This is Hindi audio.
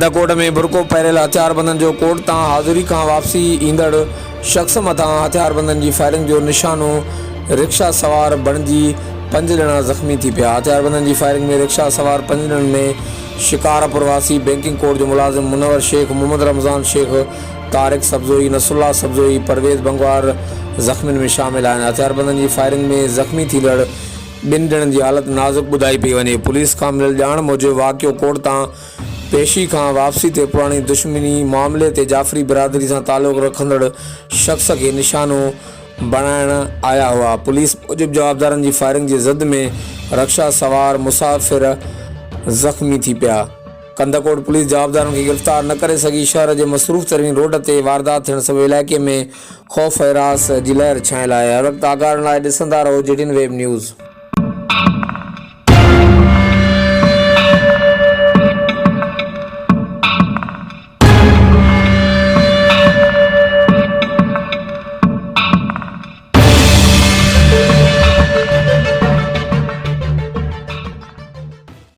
कंदाकोट में बुरको पहिरियल हथियारबंदनि जो कोर्ट तां हाज़िरी खां वापसी ईंदड़ शख़्स मथां हथियारबंदनि जी फायरिंग जो निशानो रिक्शा सवार बणिजी 5 ॼणा ज़ख़्मी थी पिया। हथियारबंदनि जी फायरिंग में रिक्शा सवार 5 ॼणनि में शिकारपुर वासी बैंकिंग कोर्ट जो मुलाज़िम मुनवर शेख, मोहम्मद रमज़ान शेख, तारिक सब्ज़ोई, नसरुल्लाह सब्ज़ोई, परवेज़ बंगवार ज़ख़्मियुनि में शामिल आहिनि। हथियारबंदनि जी फायरिंग में ज़ख़्मी थींदड़ 2 ॼणनि जी हालत नाज़ुक ॿुधाई पई वञे। पुलिस खां मिलियल ॼाण मूजिबि वाक़ियो कोर्ट तां पेशी खां वापसी ते पुराणी दुश्मनी मामले ते जाफ़री बिरादरी सां तालुक़ रखंदड़ शख़्स खे निशानो बणाइण आया हुआ। पुलिस मूजिबि जवाबदारनि जी फायरिंग जी ज़द में रिक्शा सवार मुसाफ़िर ज़ख़्मी थी पिया। कंदाकोट पुलिस जवाबदारनि खे गिरफ़्तार न करे सघी। शहर जे मसरूफ़ तरीन रोड ते वारदात थियण सबबि इलाइक़े में ख़ौफ़ हिरास जी लहर छाइल आहे। हर वक़्तु आगाह लाइ ॾिसंदा रहो JTN वेब न्यूज़।